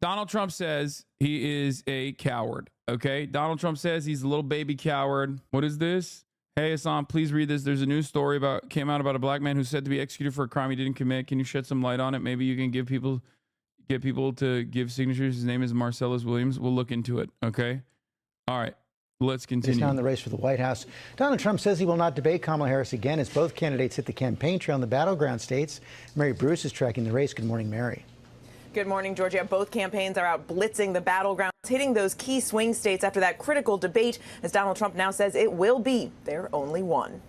Donald Trump says he is a coward. Okay. Donald Trump says he's a little baby coward. What is this? Hey, Hasan, please read this. There's a news story came out about a black man who's said to be executed for a crime he didn't commit. Can you shed some light on it? Maybe you can get people to give signatures. His name is Marcellus Williams. We'll look into it. Okay. All right. Let's continue. He's now in the race for the White House. Donald Trump says he will not debate Kamala Harris again as both candidates hit the campaign trail in the battleground states. Mary Bruce is tracking the race. Good morning, Mary. Good morning, Georgia. Both campaigns are out blitzing the battlegrounds, hitting those key swing states after that critical debate, as Donald Trump now says it will be their only one.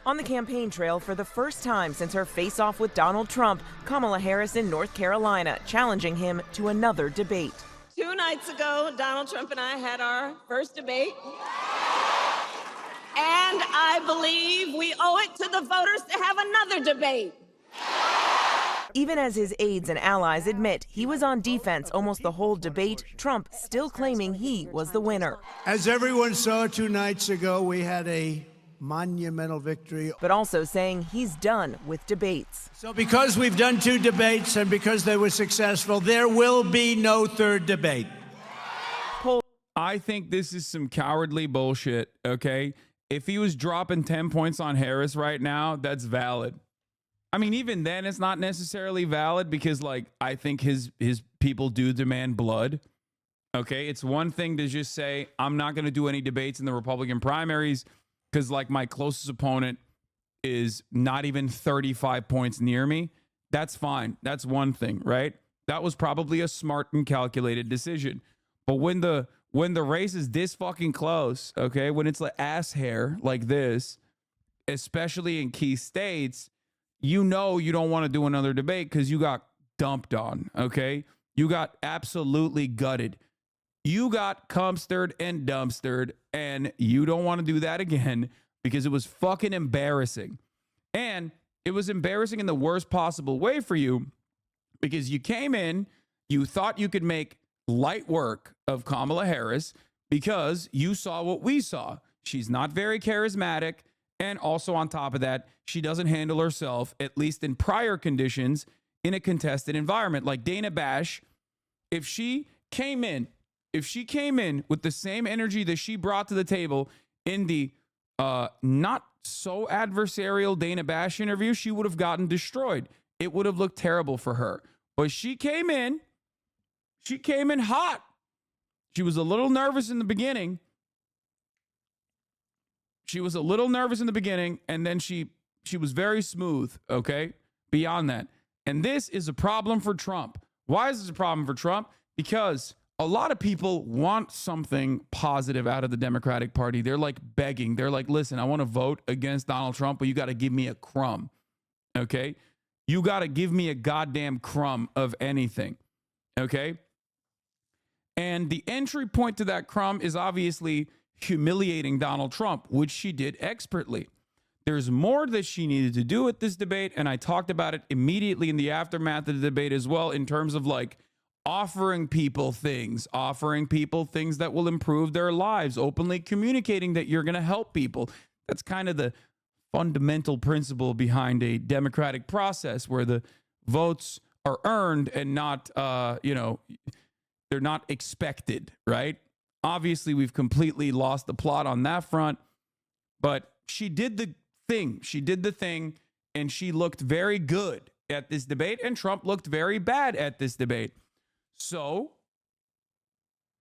On the campaign trail for the first time since her face-off with Donald Trump, Kamala Harris in North Carolina, challenging him to another debate. 2 nights ago, Donald Trump and I had our first debate. And I believe we owe it to the voters to have another debate. Even as his aides and allies admit he was on defense almost the whole debate, Trump still claiming he was the winner. As everyone saw 2 nights ago, we had a monumental victory. But also saying he's done with debates. So because we've done 2 debates and because they were successful, there will be no third debate. I think this is some cowardly bullshit, okay? If he was dropping 10 points on Harris right now, that's valid. I mean, even then, it's not necessarily valid because, like, I think his people do demand blood. Okay, it's one thing to just say, I'm not going to do any debates in the Republican primaries because, like, my closest opponent is not even 35 points near me. That's fine. That's one thing, right? That was probably a smart and calculated decision. But when the race is this fucking close, okay, when it's like ass hair like this, especially in key states, you know you don't want to do another debate because you got dumped on, okay? You got absolutely gutted. You got cumstered and dumpstered, and you don't want to do that again because it was fucking embarrassing. And it was embarrassing in the worst possible way for you because you came in, you thought you could make light work of Kamala Harris because you saw what we saw. She's not very charismatic. And also on top of that, she doesn't handle herself, at least in prior conditions, in a contested environment. Like Dana Bash, if she came in with the same energy that she brought to the table in the not so adversarial Dana Bash interview, she would have gotten destroyed. It would have looked terrible for her. But she came in hot. She was a little nervous in the beginning. And then she was very smooth, okay? Beyond that. And this is a problem for Trump. Why is this a problem for Trump? Because a lot of people want something positive out of the Democratic Party. They're like begging. They're like, listen, I want to vote against Donald Trump, but you got to give me a crumb, okay? You got to give me a goddamn crumb of anything, okay? And the entry point to that crumb is obviously humiliating Donald Trump, which she did expertly. There's more that she needed to do at this debate, and I talked about it immediately in the aftermath of the debate as well, in terms of like offering people things that will improve their lives, openly communicating that you're going to help people. That's kind of the fundamental principle behind a democratic process where the votes are earned and not, they're not expected, right? Obviously, we've completely lost the plot on that front, but she did the thing, and she looked very good at this debate, and Trump looked very bad at this debate. So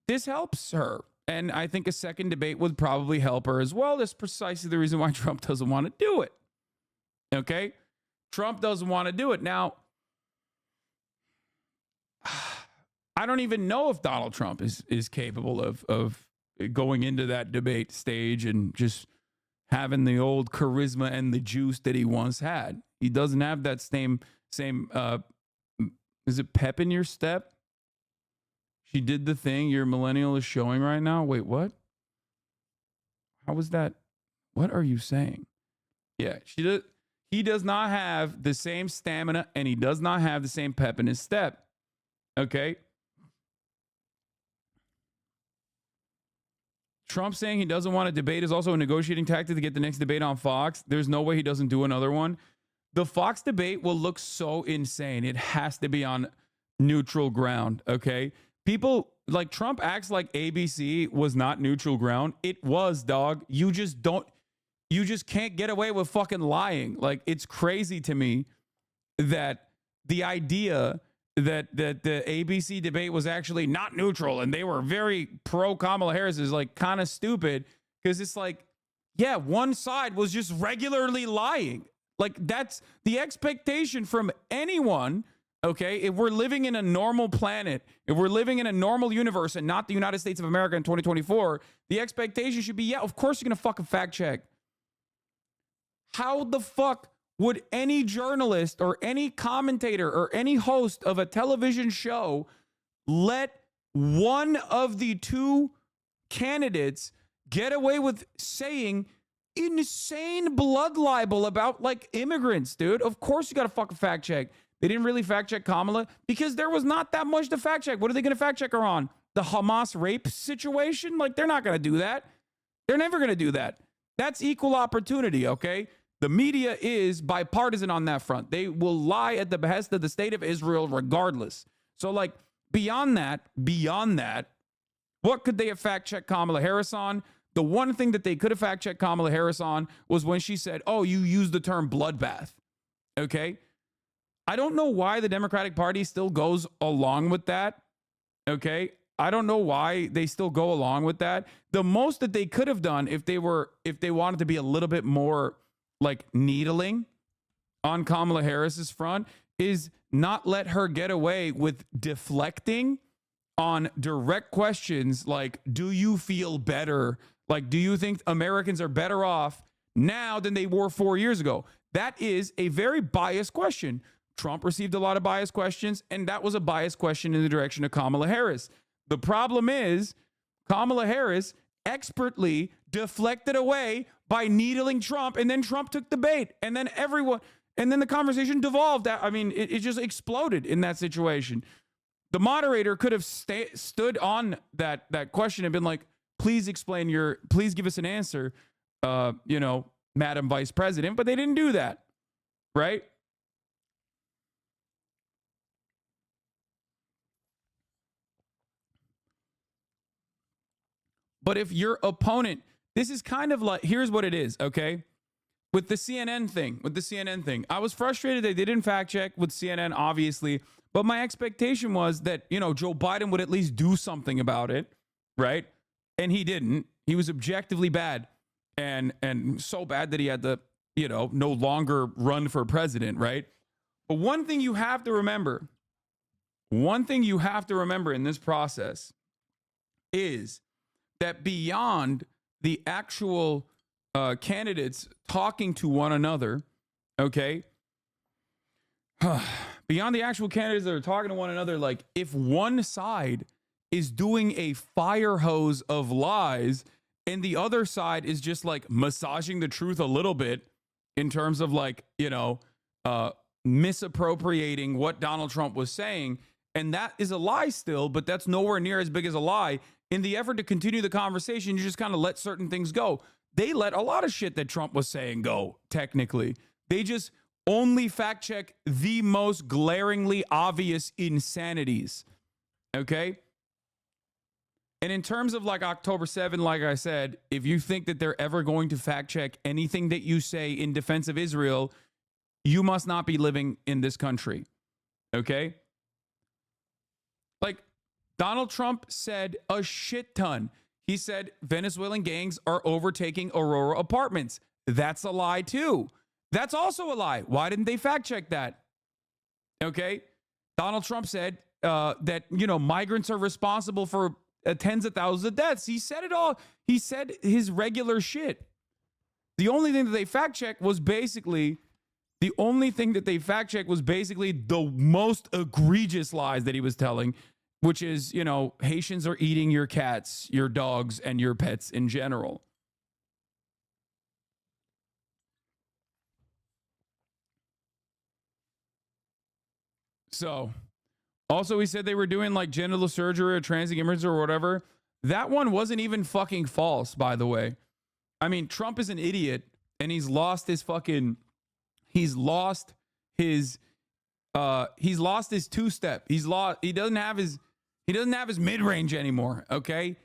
this helps her, and I think a second debate would probably help her as well. That's precisely the reason why Trump doesn't want to do it, okay? Trump doesn't want to do it. Now, I don't even know if Donald Trump is capable of going into that debate stage and just having the old charisma and the juice that he once had. He doesn't have that same is it pep in your step? She did the thing your millennial is showing right now. Wait, what? How was that? What are you saying? Yeah, he does not have the same stamina, and he does not have the same pep in his step. Okay? Trump saying he doesn't want to debate is also a negotiating tactic to get the next debate on Fox. There's no way he doesn't do another one. The Fox debate will look so insane. It has to be on neutral ground. Okay. People like Trump acts like ABC was not neutral ground. It was, dog. You just can't get away with fucking lying. Like, it's crazy to me that the idea that the ABC debate was actually not neutral and they were very pro Kamala Harris is like kind of stupid, because it's like, yeah, one side was just regularly lying. Like, that's the expectation from anyone. Okay, if we're living in a normal planet, if we're living in a normal universe and not the United States of America in 2024, the expectation should be, yeah, of course you're gonna fucking fact check. How the fuck would any journalist or any commentator or any host of a television show let one of the two candidates get away with saying insane blood libel about like immigrants, dude? Of course you gotta fucking fact check. They didn't really fact check Kamala because there was not that much to fact check. What are they gonna fact check her on? The Hamas rape situation? Like, they're not gonna do that. They're never gonna do that. That's equal opportunity, okay? The media is bipartisan on that front. They will lie at the behest of the state of Israel regardless. So, like, beyond that, what could they have fact-checked Kamala Harris on? The one thing that they could have fact-checked Kamala Harris on was when she said, oh, you used the term bloodbath, okay? I don't know why the Democratic Party still goes along with that, okay? I don't know why they still go along with that. The most that they could have done if they wanted to be a little bit more like needling on Kamala Harris's front is not let her get away with deflecting on direct questions like, do you feel better? Like, do you think Americans are better off now than they were 4 years ago? That is a very biased question. Trump received a lot of biased questions, and that was a biased question in the direction of Kamala Harris. The problem is Kamala Harris expertly deflected away by needling Trump, and then Trump took the bait, and then the conversation devolved. I mean, it just exploded in that situation. The moderator could have stood on that question and been like, please give us an answer, Madam Vice President, but they didn't do that, right? But if your opponent, this is kind of like, here's what it is, okay? With the CNN thing, I was frustrated that they didn't fact check with CNN, obviously, but my expectation was that, Joe Biden would at least do something about it, right? And he didn't. He was objectively bad, and so bad that he had to, no longer run for president, right? But one thing you have to remember in this process is that beyond the actual candidates talking to one another, okay? Beyond the actual candidates that are talking to one another, like, if one side is doing a fire hose of lies and the other side is just like massaging the truth a little bit in terms of like, misappropriating what Donald Trump was saying, and that is a lie still, but that's nowhere near as big as a lie. In the effort to continue the conversation, you just kind of let certain things go. They let a lot of shit that Trump was saying go, technically. They just only fact check the most glaringly obvious insanities, okay? And in terms of like October 7, like I said, if you think that they're ever going to fact check anything that you say in defense of Israel, you must not be living in this country, okay? Like, Donald Trump said a shit ton. He said Venezuelan gangs are overtaking Aurora apartments. That's a lie too. That's also a lie. Why didn't they fact check that? Okay. Donald Trump said that, migrants are responsible for tens of thousands of deaths. He said it all. He said his regular shit. The only thing that they fact checked was basically the most egregious lies that he was telling, which is, Haitians are eating your cats, your dogs, and your pets in general. So, also, he said they were doing like genital surgery or transing implants or whatever. That one wasn't even fucking false, by the way. I mean, Trump is an idiot, and he's lost his he's lost his two-step. He doesn't have his mid-range anymore, okay?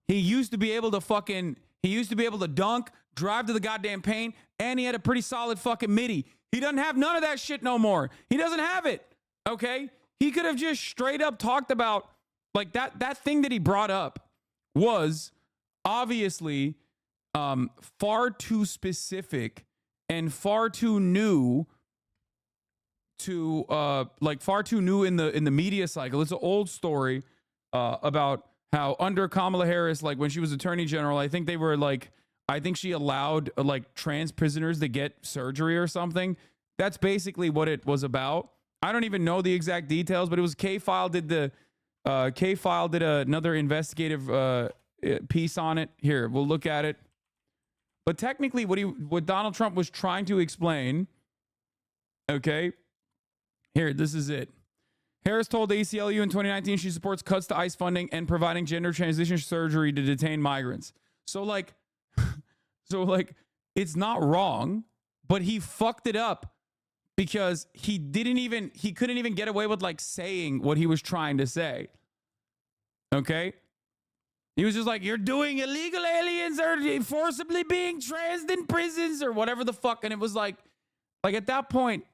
He used to be able to dunk, drive to the goddamn paint, and he had a pretty solid fucking midi. He doesn't have none of that shit no more. He doesn't have it, okay? He could have just straight up talked about, like, that thing that he brought up was obviously far too specific and far too new to far too new in the media cycle. It's an old story about how under Kamala Harris, like when she was attorney general, I think she allowed like trans prisoners to get surgery or something. That's basically what it was about. I don't even know the exact details, but it was K-File did another investigative piece on it. Here, we'll look at it. But technically what Donald Trump was trying to explain, okay? Here, this is it. Harris told ACLU in 2019 she supports cuts to ICE funding and providing gender transition surgery to detain migrants. So like it's not wrong, but he fucked it up because he couldn't even get away with like saying what he was trying to say. Okay? He was just like, you're doing illegal aliens or forcibly being transed in prisons or whatever the fuck. And it was like at that point,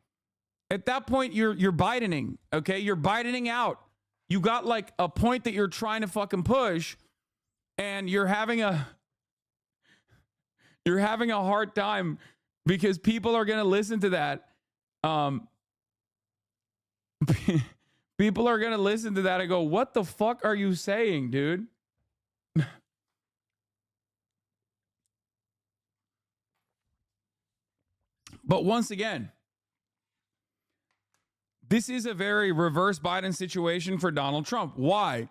you're Bidening, okay? You're Bidening out. You got like a point that you're trying to fucking push, and you're having a hard time because people are gonna listen to that. People are gonna listen to that and go, "What the fuck are you saying, dude?" But once again, this is a very reverse Biden situation for Donald Trump. Why?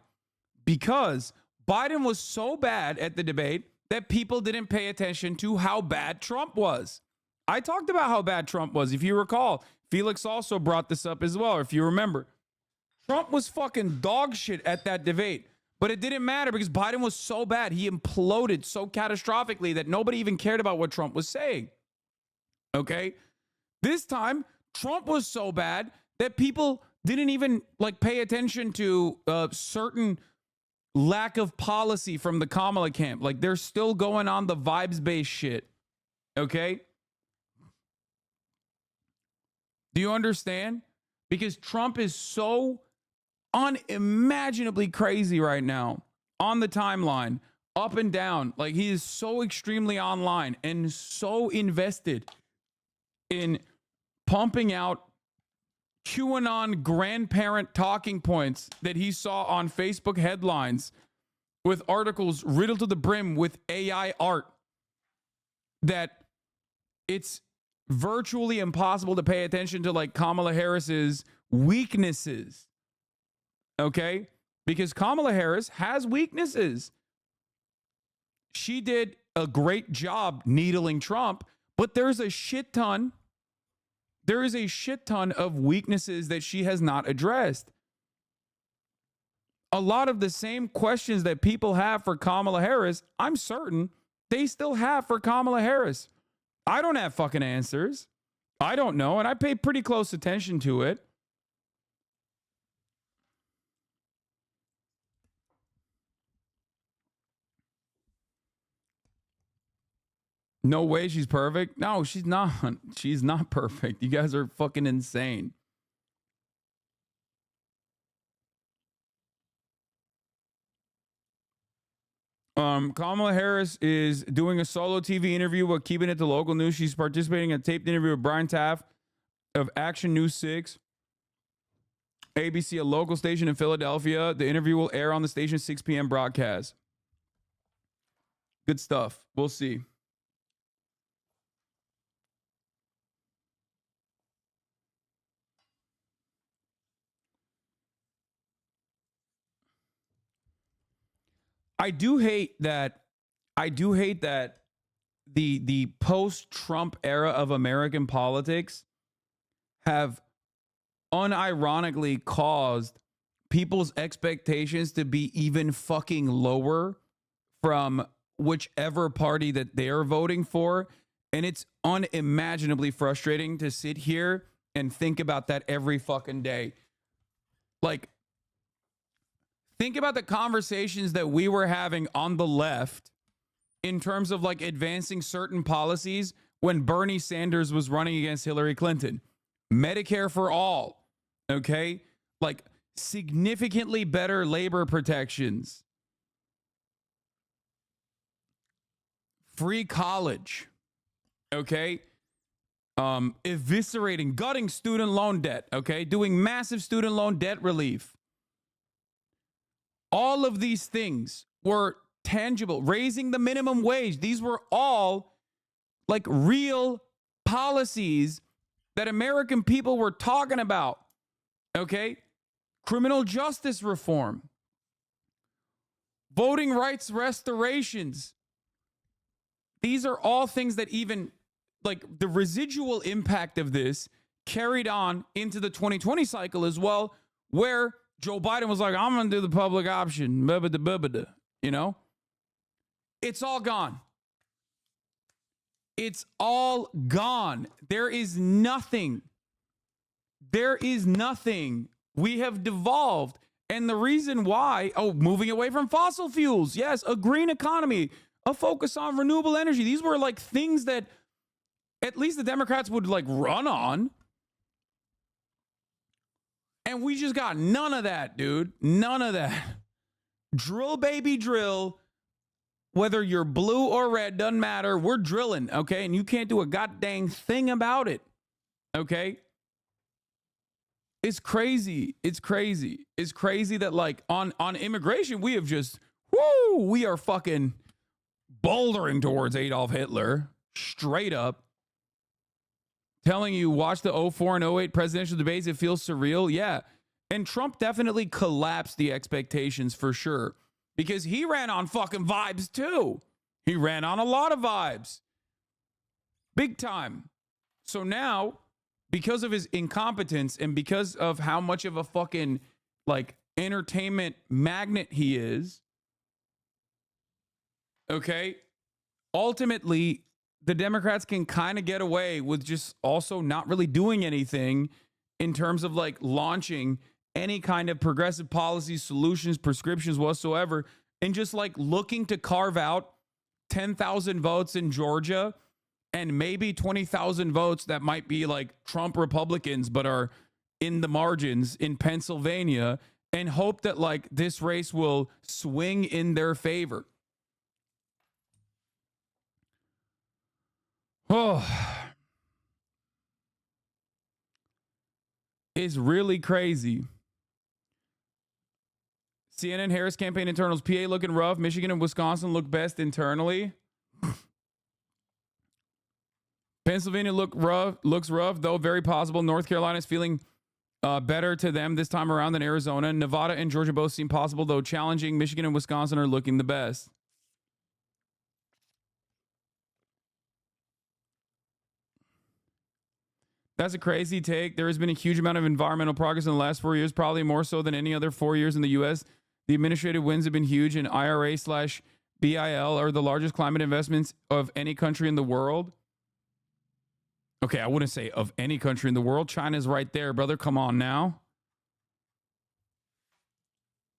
Because Biden was so bad at the debate that people didn't pay attention to how bad Trump was. I talked about how bad Trump was. If you recall, Felix also brought this up as well, if you remember. Trump was fucking dog shit at that debate. But it didn't matter because Biden was so bad. He imploded so catastrophically that nobody even cared about what Trump was saying. Okay? This time, Trump was so bad that people didn't even like pay attention to certain lack of policy from the Kamala camp. Like they're still going on the vibes-based shit. Okay? Do you understand? Because Trump is so unimaginably crazy right now on the timeline, up and down. Like he is so extremely online and so invested in pumping out QAnon grandparent talking points that he saw on Facebook headlines with articles riddled to the brim with AI art that it's virtually impossible to pay attention to like Kamala Harris's weaknesses. Okay? Because Kamala Harris has weaknesses. She did a great job needling Trump, but there is a shit ton of weaknesses that she has not addressed. A lot of the same questions that people have for Kamala Harris, I'm certain they still have for Kamala Harris. I don't have fucking answers. I don't know, and I pay pretty close attention to it. No way she's perfect. No, she's not. She's not perfect. You guys are fucking insane. Kamala Harris is doing a solo TV interview while keeping it to local news. She's participating in a taped interview with Brian Taft of Action News 6, ABC, a local station in Philadelphia. The interview will air on the station's 6 p.m. broadcast. Good stuff. We'll see. I do hate that the post-Trump era of American politics have unironically caused people's expectations to be even fucking lower from whichever party that they're voting for. And it's unimaginably frustrating to sit here and think about that every fucking day. Like, think about the conversations that we were having on the left in terms of like advancing certain policies when Bernie Sanders was running against Hillary Clinton. Medicare for all, okay? Like significantly better labor protections. Free college, okay? Eviscerating, gutting student loan debt, okay? Doing massive student loan debt relief. All of these things were tangible. Raising the minimum wage. These were all like real policies that American people were talking about, okay? Criminal justice reform. Voting rights restorations. These are all things that even like the residual impact of this carried on into the 2020 cycle as well, where Joe Biden was like, I'm going to do the public option, you know? It's all gone. It's all gone. There is nothing. There is nothing. We have devolved. And the reason why, moving away from fossil fuels. Yes, a green economy, a focus on renewable energy. These were like things that at least the Democrats would like run on. And we just got none of that, dude. None of that. Drill, baby, drill. Whether you're blue or red, doesn't matter. We're drilling, okay? And you can't do a goddamn thing about it, okay? It's crazy. It's crazy. It's crazy that, like, on immigration, we have just, we are fucking bouldering towards Adolf Hitler, straight up. Telling you, watch the 04 and 08 presidential debates. It feels surreal. Yeah. And Trump definitely collapsed the expectations for sure. Because he ran on fucking vibes too. He ran on a lot of vibes. Big time. So now, because of his incompetence and because of how much of a fucking, like, entertainment magnet he is, okay, ultimately, the Democrats can kind of get away with just also not really doing anything in terms of like launching any kind of progressive policies, solutions, prescriptions whatsoever, and just like looking to carve out 10,000 votes in Georgia and maybe 20,000 votes that might be like Trump Republicans but are in the margins in Pennsylvania, and hope that like this race will swing in their favor. Oh, it's really crazy. CNN Harris campaign internals. PA looking rough. Michigan and Wisconsin look best internally. Pennsylvania looks rough, though very possible. North Carolina is feeling better to them this time around than Arizona. Nevada and Georgia both seem possible, though challenging. Michigan and Wisconsin are looking the best. That's a crazy take. There has been a huge amount of environmental progress in the last 4 years, probably more so than any other 4 years in the U.S. The administrative wins have been huge, and IRA/BIL are the largest climate investments of any country in the world. Okay, I wouldn't say of any country in the world. China's right there, brother. Come on now.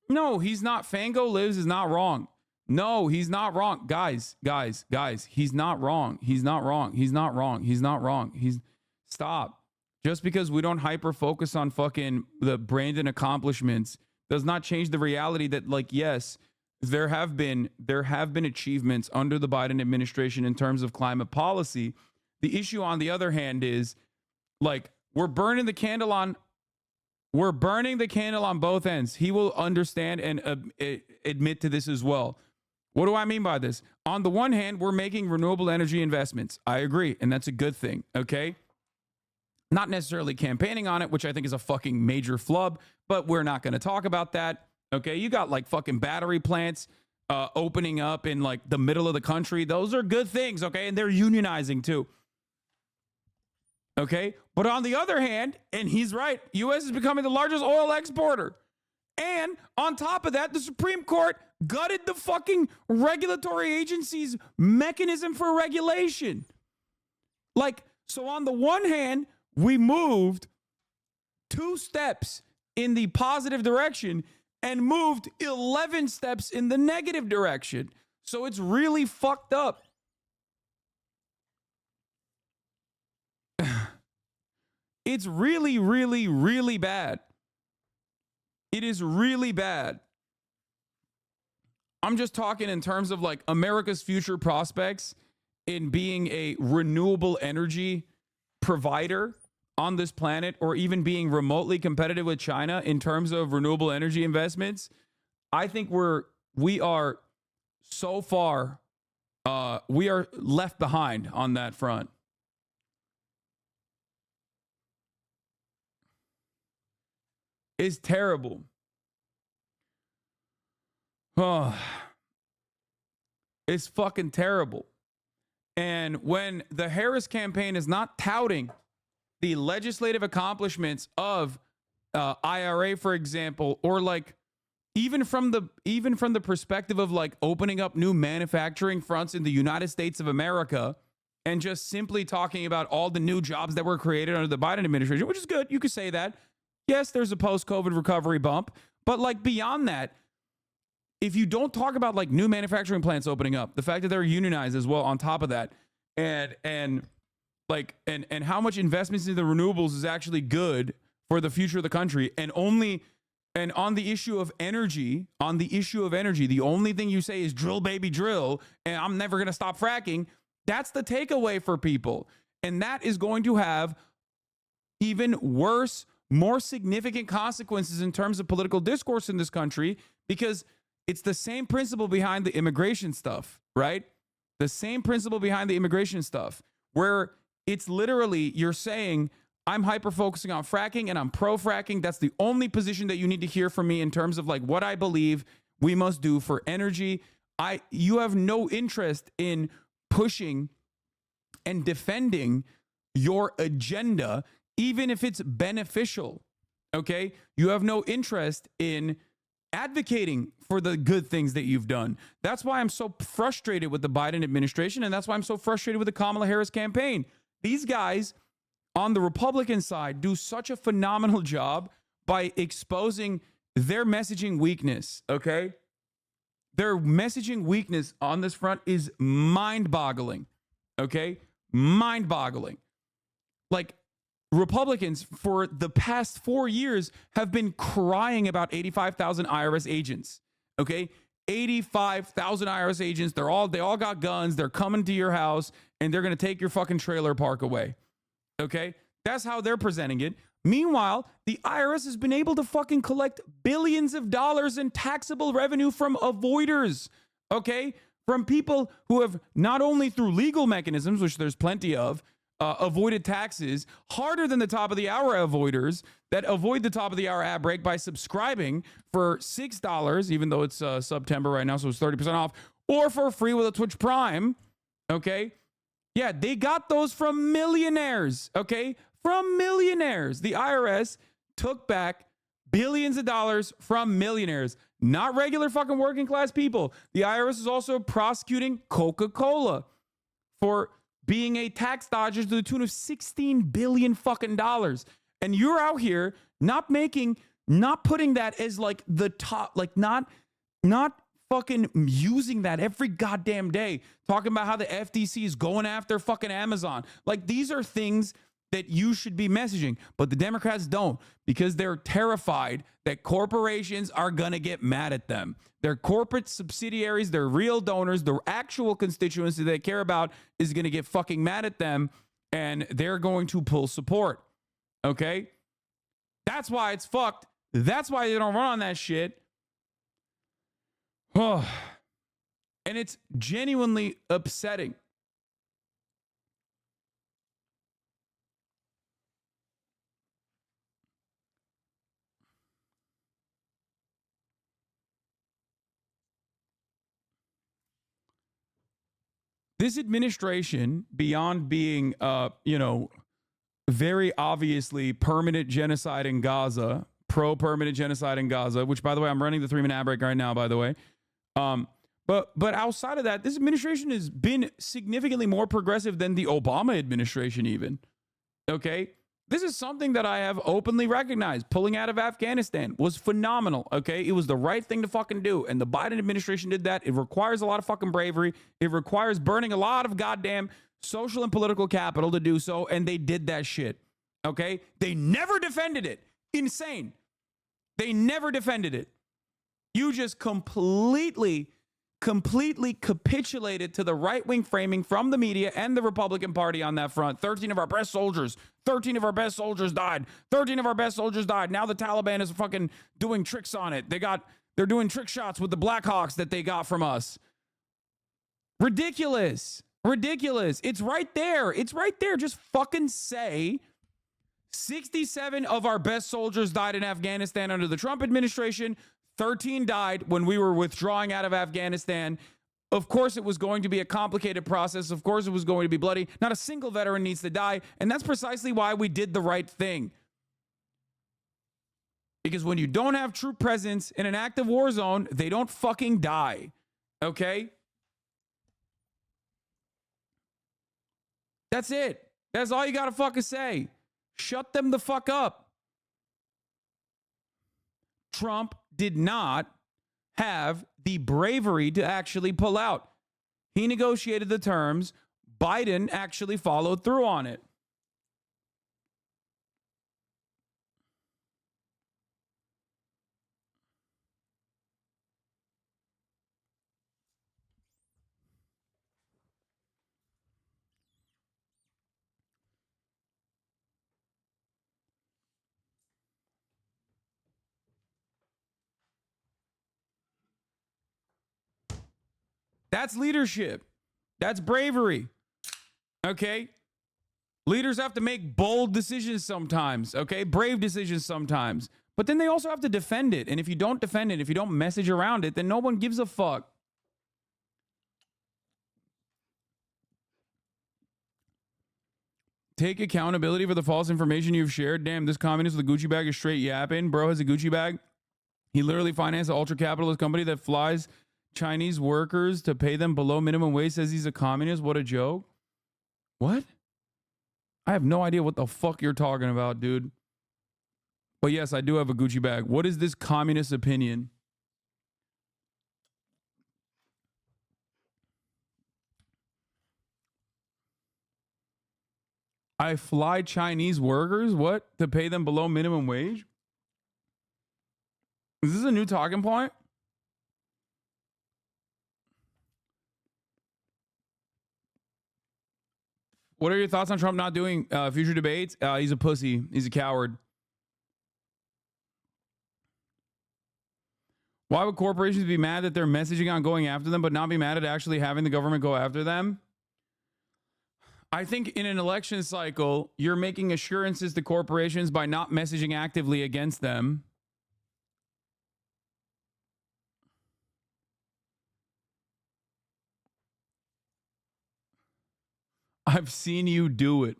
No, he's not. Fango Lives is not wrong. No, he's not wrong. Guys. He's not wrong. He's not wrong. Stop. Just because we don't hyper focus on fucking the Brandon accomplishments does not change the reality that, like, yes, there have been achievements under the Biden administration in terms of climate policy. The issue, on the other hand, is like we're burning the candle on both ends. He will understand and admit to this as well. What do I mean by this? On the one hand, we're making renewable energy investments. I agree, and that's a good thing, okay? Not necessarily campaigning on it, which I think is a fucking major flub, but we're not going to talk about that. Okay, you got like fucking battery plants opening up in like the middle of the country. Those are good things, okay? And they're unionizing too. Okay, but on the other hand, and he's right, U.S. is becoming the largest oil exporter. And on top of that, the Supreme Court gutted the fucking regulatory agency's mechanism for regulation. Like, so on the one hand, we moved 2 steps in the positive direction and moved 11 steps in the negative direction. So it's really fucked up. It's really, really, really bad. It is really bad. I'm just talking in terms of like America's future prospects in being a renewable energy provider on this planet, or even being remotely competitive with China in terms of renewable energy investments. I think we are so far, we are left behind on that front. It's terrible. Oh, it's fucking terrible. And when the Harris campaign is not touting the legislative accomplishments of IRA, for example, or like even from the perspective of like opening up new manufacturing fronts in the United States of America, and just simply talking about all the new jobs that were created under the Biden administration, which is good. You could say that. Yes, there's a post-COVID recovery bump, but like beyond that, if you don't talk about like new manufacturing plants opening up, the fact that they're unionized as well on top of that, and how much investments in the renewables is actually good for the future of the country, and on the issue of energy, the only thing you say is drill baby drill, and I'm never going to stop fracking. That's the takeaway for people. And that is going to have even worse, more significant consequences in terms of political discourse in this country, because it's the same principle behind the immigration stuff, right? The same principle behind the immigration stuff, where it's literally you're saying, I'm hyper focusing on fracking and I'm pro fracking. That's the only position that you need to hear from me in terms of like what I believe we must do for energy. You have no interest in pushing and defending your agenda, even if it's beneficial. Okay? You have no interest in advocating for the good things that you've done. That's why I'm so frustrated with the Biden administration, and that's why I'm so frustrated with the Kamala Harris campaign. These guys on the Republican side do such a phenomenal job by exposing their messaging weakness, okay? Their messaging weakness on this front is mind-boggling, okay? Mind-boggling. Like, Republicans for the past 4 years have been crying about 85,000 IRS agents, okay? 85,000 IRS agents. They all got guns. They're coming to your house and they're going to take your fucking trailer park away. Okay? That's how they're presenting it. Meanwhile, the IRS has been able to fucking collect billions of dollars in taxable revenue from avoiders. Okay? From people who have not only through legal mechanisms, which there's plenty of, avoided taxes harder than the top of the hour avoiders that avoid the top of the hour ad break by subscribing for $6, even though it's September right now, so it's 30% off, or for free with a Twitch Prime. Okay. Yeah, they got those from millionaires. Okay. From millionaires. The IRS took back billions of dollars from millionaires, not regular fucking working class people. The IRS is also prosecuting Coca-Cola for being a tax dodger to the tune of $16 billion fucking dollars. And you're out here not putting that as like the top, like not fucking using that every goddamn day, talking about how the FTC is going after fucking Amazon. Like, these are things that you should be messaging, but the Democrats don't, because they're terrified that corporations are gonna get mad at them. Their corporate subsidiaries, their real donors, the actual constituency they care about is gonna get fucking mad at them, and they're going to pull support. Okay? That's why it's fucked. That's why they don't run on that shit. Oh. And it's genuinely upsetting. This administration, beyond being, very obviously permanent genocide in Gaza, pro-permanent genocide in Gaza, which, by the way, I'm running the 3-minute ad break right now, by the way. But outside of that, this administration has been significantly more progressive than the Obama administration even. Okay? This is something that I have openly recognized. Pulling out of Afghanistan was phenomenal, okay? It was the right thing to fucking do. And the Biden administration did that. It requires a lot of fucking bravery. It requires burning a lot of goddamn social and political capital to do so. And they did that shit, okay? They never defended it. Insane. They never defended it. You just completely capitulated to the right-wing framing from the media and the Republican Party on that front. 13 of our best soldiers died. 13 of our best soldiers died. Now the Taliban is fucking doing tricks on it. They're doing trick shots with the Blackhawks that they got from us. Ridiculous. It's right there. Just fucking say 67 of our best soldiers died in Afghanistan under the Trump administration. 13 died when we were withdrawing out of Afghanistan. Of course, it was going to be a complicated process. Of course, it was going to be bloody. Not a single veteran needs to die. And that's precisely why we did the right thing. Because when you don't have troop presence in an active war zone, they don't fucking die. Okay? That's it. That's all you got to fucking say. Shut them the fuck up. Trump did not have the bravery to actually pull out. He negotiated the terms. Biden actually followed through on it. That's leadership. That's bravery. Okay? Leaders have to make bold decisions sometimes, okay? Brave decisions sometimes. But then they also have to defend it. And if you don't defend it, if you don't message around it, then no one gives a fuck. Take accountability for the false information you've shared. Damn, this communist with a Gucci bag is straight yapping. Bro has a Gucci bag. He literally financed an ultra-capitalist company that flies Chinese workers to pay them below minimum wage, says he's a communist. What a joke. What? I have no idea what the fuck you're talking about, dude. But yes, I do have a Gucci bag. What is this communist opinion? I fly Chinese workers? What? To pay them below minimum wage? Is this a new talking point? What are your thoughts on Trump not doing future debates? He's a pussy. He's a coward. Why would corporations be mad that they're messaging on going after them, but not be mad at actually having the government go after them? I think in an election cycle, you're making assurances to corporations by not messaging actively against them. I've seen you do it.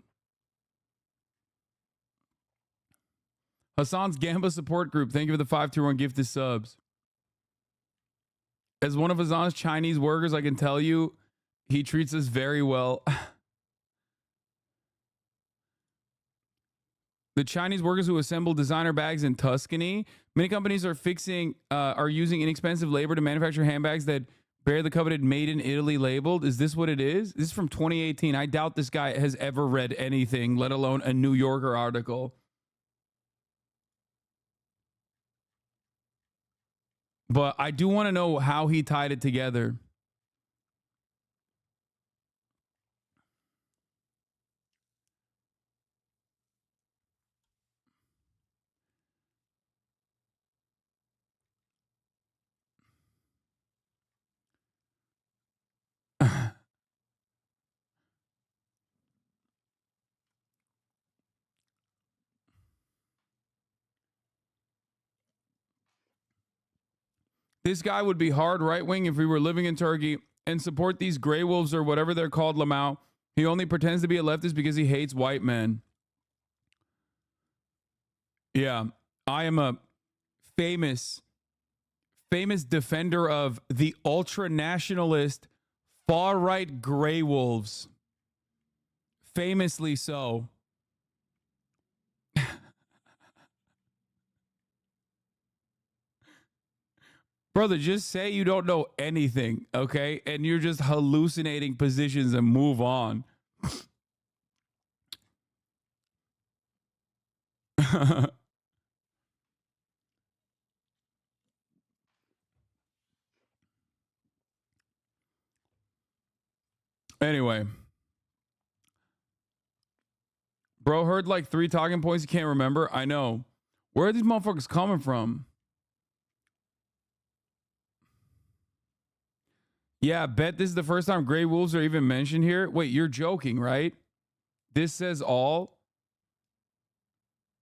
Hasan's Gamba support group. Thank you for the 521 gifted subs. As one of Hasan's Chinese workers, I can tell you he treats us very well. The Chinese workers who assemble designer bags in Tuscany. Many companies are using inexpensive labor to manufacture handbags that bear the coveted Made in Italy labeled. Is this what it is? This is from 2018. I doubt this guy has ever read anything, let alone a New Yorker article. But I do want to know how he tied it together. This guy would be hard right-wing if we were living in Turkey and support these gray wolves or whatever they're called, Lamau. He only pretends to be a leftist because he hates white men. Yeah, I am a famous defender of the ultra-nationalist far-right gray wolves. Famously so. Brother, just say you don't know anything, okay? And you're just hallucinating positions and move on. Anyway. Bro heard like 3 talking points you can't remember. I know. Where are these motherfuckers coming from? Yeah, bet this is the first time Grey Wolves are even mentioned here. Wait, you're joking, right? This says all?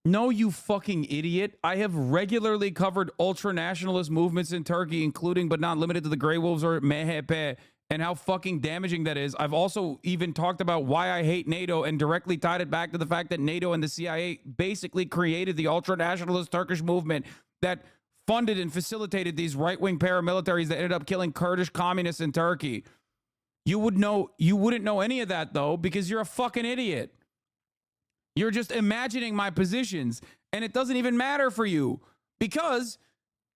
No, you fucking idiot. I have regularly covered ultra-nationalist movements in Turkey, including but not limited to the Grey Wolves or MHP, and how fucking damaging that is. I've also even talked about why I hate NATO and directly tied it back to the fact that NATO and the CIA basically created the ultra-nationalist Turkish movement that funded and facilitated these right-wing paramilitaries that ended up killing Kurdish communists in Turkey. You wouldn't know any of that, though, because you're a fucking idiot. You're just imagining my positions, and it doesn't even matter for you because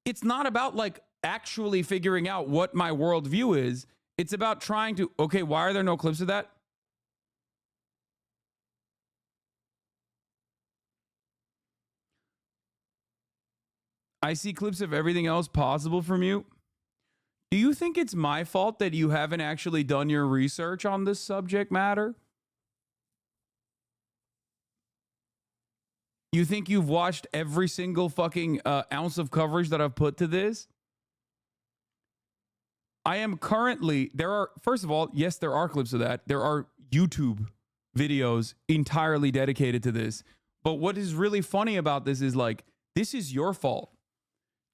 it's not about like actually figuring out what my worldview is. It's about trying to, okay, why are there no clips of that? I see clips of everything else possible from you. Do you think it's my fault that you haven't actually done your research on this subject matter? You think you've watched every single fucking ounce of coverage that I've put to this? I am currently, first of all, yes, there are clips of that. There are YouTube videos entirely dedicated to this. But what is really funny about this is like, this is your fault.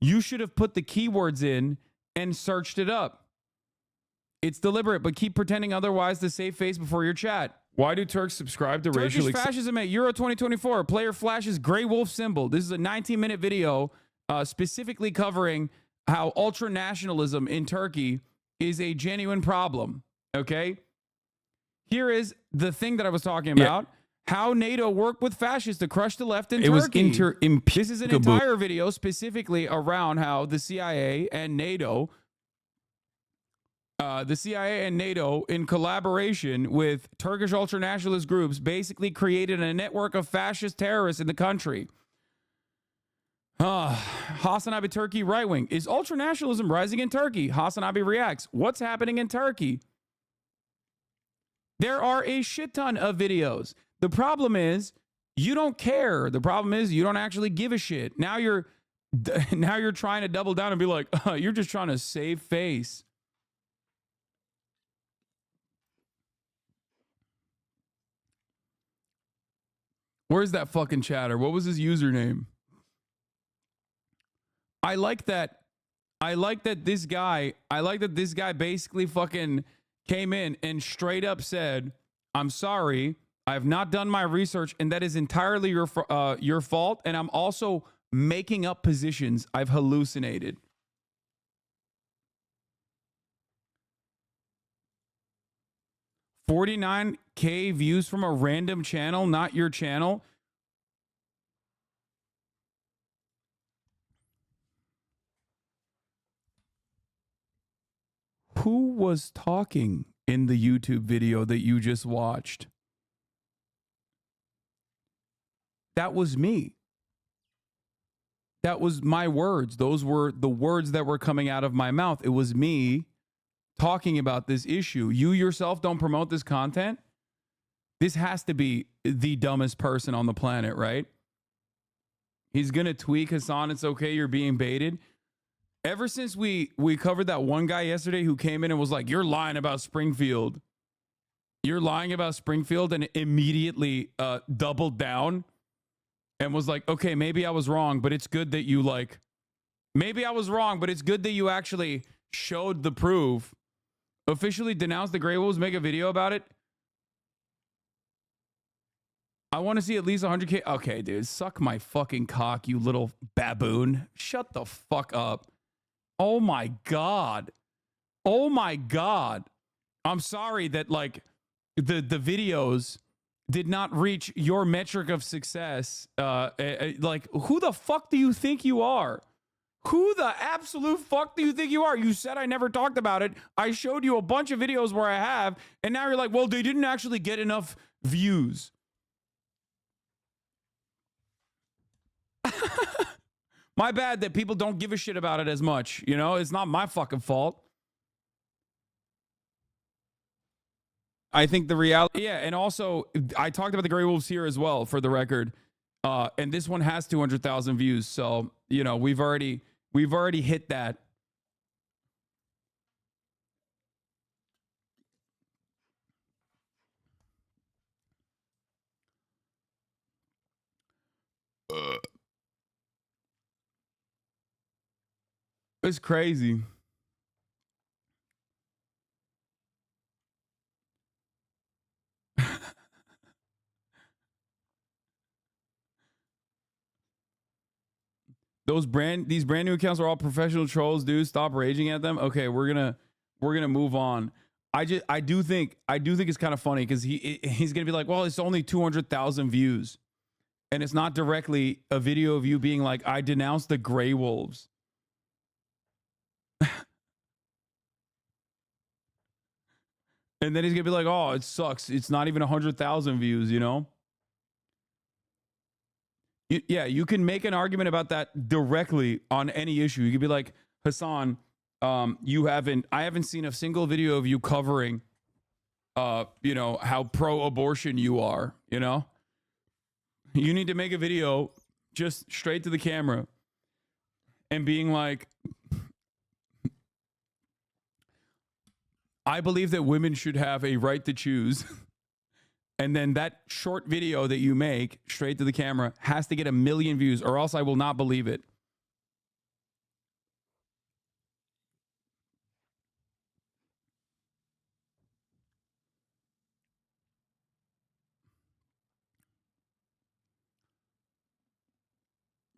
You should have put the keywords in and searched it up. It's deliberate, but keep pretending otherwise to save face before your chat. Why do Turks subscribe to racial fascism at Euro 2024? Player flashes Grey Wolf symbol. This is a 19-minute video specifically covering how ultra-nationalism in Turkey is a genuine problem, okay? Here is the thing that I was talking about. How NATO worked with fascists to crush the left in Turkey. This is an entire video specifically around how the CIA and NATO in collaboration with Turkish ultranationalist groups basically created a network of fascist terrorists in the country. Hasan Abi Turkey right wing. Is ultranationalism rising in Turkey? Hasan Abi reacts. What's happening in Turkey? There are a shit ton of videos. The problem is you don't care. The problem is you don't actually give a shit. Now you're trying to double down and be like, you're just trying to save face. Where's that fucking chatter? What was his username? I like that this guy basically fucking came in and straight up said, I'm sorry, I have not done my research, and that is entirely your fault, and I'm also making up positions. I've hallucinated. $49K views from a random channel, not your channel. Who was talking in the YouTube video that you just watched? That was me. That was my words. Those were the words that were coming out of my mouth. It was me talking about this issue. You yourself don't promote this content. This has to be the dumbest person on the planet, right? He's going to tweak Hasan. It's okay. You're being baited. Ever since we covered that one guy yesterday who came in and was like, you're lying about Springfield. You're lying about Springfield, and immediately doubled down and was like, okay, maybe I was wrong, but it's good that you maybe I was wrong, but it's good that you actually showed the proof. Officially denounced the Grey Wolves, make a video about it. I want to see at least 100K. Okay, dude, suck my fucking cock, you little baboon. Shut the fuck up. Oh my God. Oh my God. I'm sorry that the videos did not reach your metric of success. Who the fuck do you think you are? Who the absolute fuck do you think you are? You said I never talked about it. I showed you a bunch of videos where I have, and now you're like, well, they didn't actually get enough views. My bad that people don't give a shit about it as much. You know, it's not my fucking fault. I think the reality, yeah, and also I talked about the Grey Wolves here as well, for the record. And this one has 200,000 views, so you know we've already hit that. It's crazy. These brand new accounts are all professional trolls, dude. Stop raging at them. Okay, we're gonna move on. I do think it's kind of funny because he's gonna be like, well, it's only 200,000 views, and it's not directly a video of you being like, I denounced the Grey Wolves. And then he's gonna be like, oh, it sucks. It's not even 100,000 views, you know? Yeah, you can make an argument about that directly on any issue. You could be like, Hasan, I haven't seen a single video of you covering, you know, how pro-abortion you are, you know? You need to make a video just straight to the camera and being like, I believe that women should have a right to choose. And then that short video that you make straight to the camera has to get 1 million views, or else I will not believe it.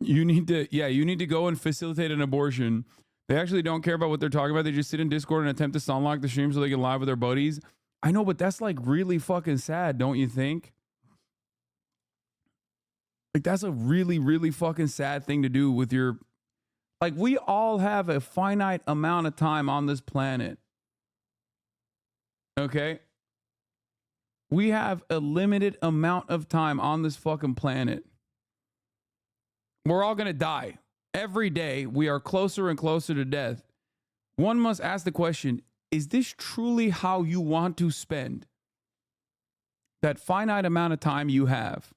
You need to go and facilitate an abortion. They actually don't care about what they're talking about. They just sit in Discord and attempt to unlock the stream so they can live with their buddies. I know, but that's like really fucking sad, don't you think? Like, that's a really, really fucking sad thing to do with your... Like, we all have a finite amount of time on this planet. Okay? We have a limited amount of time on this fucking planet. We're all gonna die. Every day, we are closer and closer to death. One must ask the question, is this truly how you want to spend that finite amount of time you have?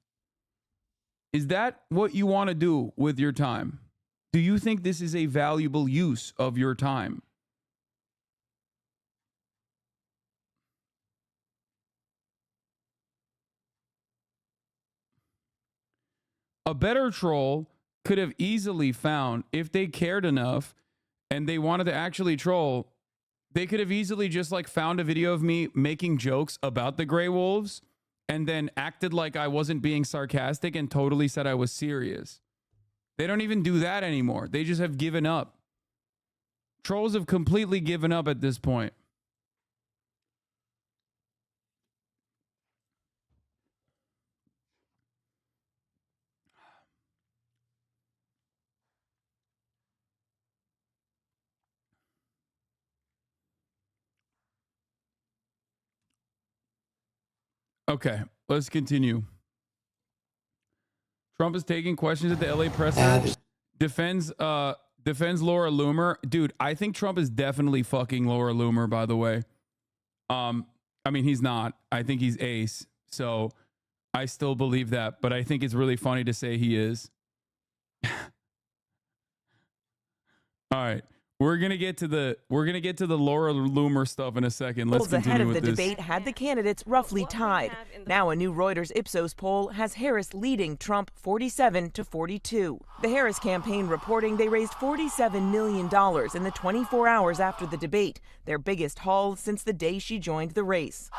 Is that what you want to do with your time? Do you think this is a valuable use of your time? A better troll could have easily found, if they cared enough and they wanted to actually troll, they could have easily just like found a video of me making jokes about the Grey Wolves and then acted like I wasn't being sarcastic and totally said I was serious. They don't even do that anymore. They just have given up. Trolls have completely given up at this point. Okay, let's continue. Trump is taking questions at the LA presser. Defends Laura Loomer. Dude, I think Trump is definitely fucking Laura Loomer, by the way. I mean, he's not. I think he's ace. So I still believe that, but I think it's really funny to say he is. All right. We're gonna get to the Laura Loomer stuff in a second. Let's continue ahead of with the this. debate had the candidates roughly tied. Now a new Reuters Ipsos poll has Harris leading Trump 47 to 42. The Harris campaign reporting they raised $47 million in the 24 hours after the debate, their biggest haul since the day she joined the race.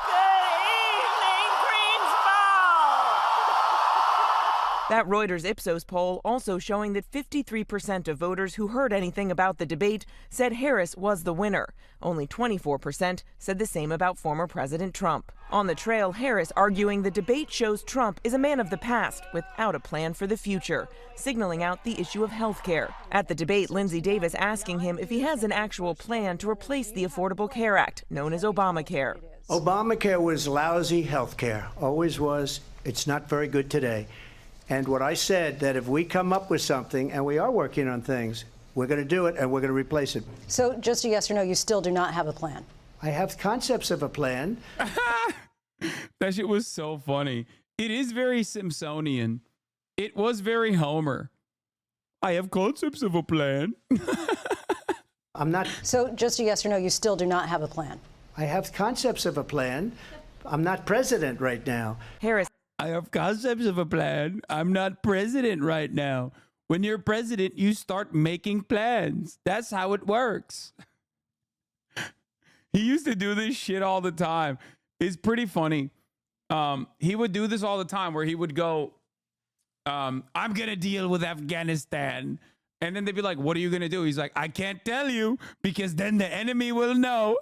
That Reuters Ipsos poll also showing that 53% of voters who heard anything about the debate said Harris was the winner. Only 24% said the same about former President Trump. On the trail, Harris arguing the debate shows Trump is a man of the past without a plan for the future, signaling out the issue of health care. At the debate, Lindsey Davis asking him if he has an actual plan to replace the Affordable Care Act, known as Obamacare. Obamacare was lousy health care, always was. It's not very good today. And what I said, that if we come up with something, and we are working on things, we're going to do it and we're going to replace it. So just a yes or no, you still do not have a plan? I have concepts of a plan. That shit was so funny. It is very Simpsonian. It was very Homer. I have concepts of a plan. I'm not. So just a yes or no, you still do not have a plan? I have concepts of a plan. I'm not president right now. Harris. I have concepts of a plan. I'm not president right now. When you're president, you start making plans. That's how it works. He used to do this shit all the time. It's pretty funny. He would do this all the time where he would go, I'm going to deal with Afghanistan. And then they'd be like, what are you going to do? He's like, I can't tell you because then the enemy will know.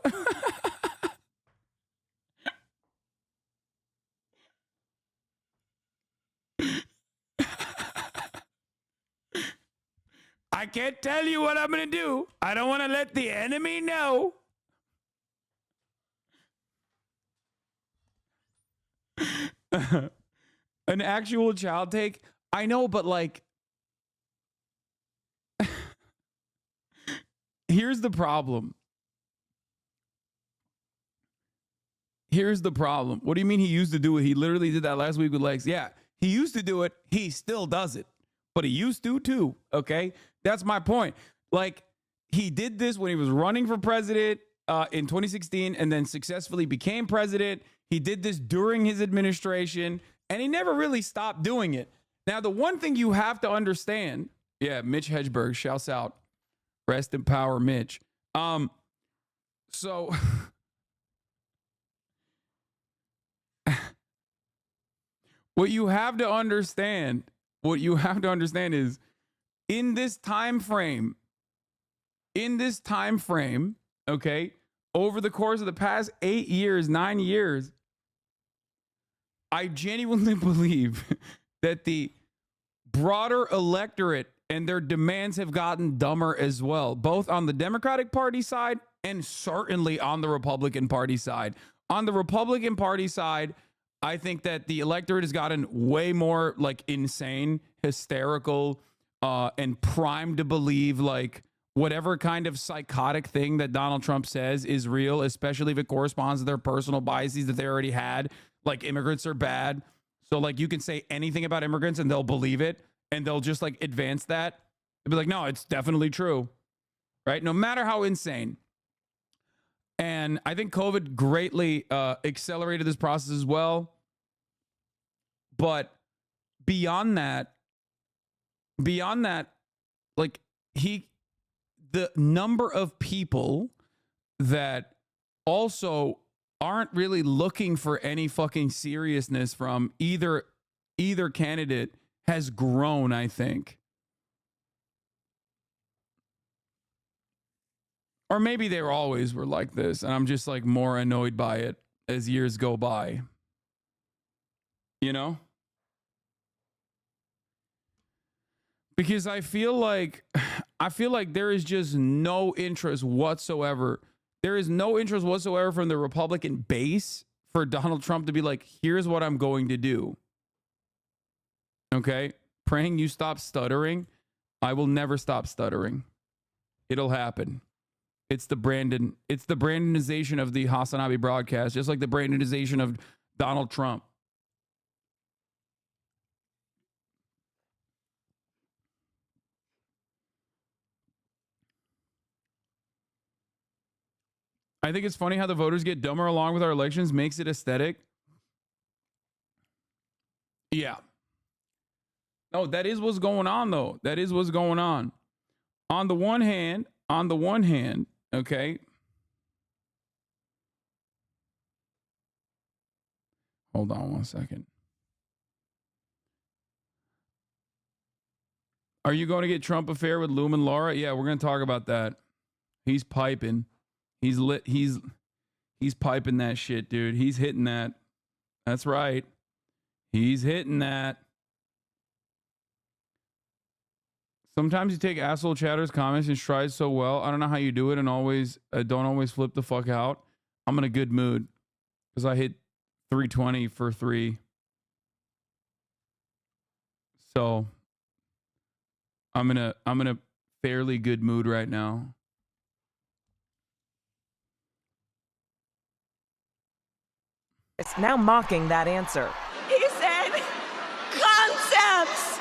I can't tell you what I'm going to do. I don't want to let the enemy know. An actual child take? I know, but like, here's the problem. Here's the problem. What do you mean he used to do it? He literally did that last week with Lex. Yeah, he used to do it. He still does it. But he used to too, okay? That's my point. Like, he did this when he was running for president in 2016 and then successfully became president. He did this during his administration, and he never really stopped doing it. Now, the one thing you have to understand, yeah, Mitch Hedberg, shouts out. Rest in power, Mitch. So... What you have to understand is in this time frame, okay, over the course of the past 8 years, 9 years, I genuinely believe that the broader electorate and their demands have gotten dumber as well, both on the Democratic Party side and certainly on the Republican Party side. On the Republican Party side, I think that the electorate has gotten way more like insane, hysterical, and primed to believe like whatever kind of psychotic thing that Donald Trump says is real, especially if it corresponds to their personal biases that they already had. Like immigrants are bad. So like you can say anything about immigrants and they'll believe it and they'll just like advance that. They'll be like, no, it's definitely true. Right? No matter how insane. And I think COVID greatly accelerated this process as well. But beyond that, like the number of people that also aren't really looking for any fucking seriousness from either candidate has grown, I think. Or maybe they always were like this, and I'm just like more annoyed by it as years go by. You know? Because I feel like there is just no interest whatsoever. There is no interest whatsoever from the Republican base for Donald Trump to be like, here's what I'm going to do. Okay? Praying you stop stuttering. I will never stop stuttering. It'll happen. It's the Brandonization of the Hasan broadcast, just like the Brandonization of Donald Trump. I think it's funny how the voters get dumber along with our elections, makes it aesthetic. Yeah. No, that is what's going on, though. That is what's going on. On the one hand, okay. Hold on one second. Are you going to get Trump affair with Lumen Laura? Yeah, we're going to talk about that. He's piping. He's lit. He's piping that shit, dude. He's hitting that. That's right. He's hitting that. Sometimes you take asshole chatter's comments and tries so well. I don't know how you do it and don't always flip the fuck out. I'm in a good mood because I hit 320 for 3. So I'm in a fairly good mood right now. It's now mocking that answer. He said, concepts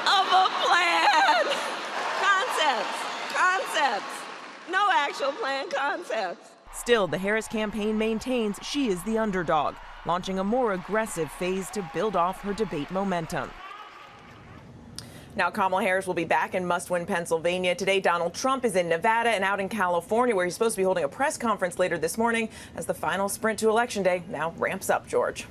of a plan. Concepts. No actual plan, concepts. Still, the Harris campaign maintains she is the underdog, launching a more aggressive phase to build off her debate momentum. Now, Kamala Harris will be back in must-win Pennsylvania. Today, Donald Trump is in Nevada and out in California, where he's supposed to be holding a press conference later this morning as the final sprint to Election Day now ramps up, George.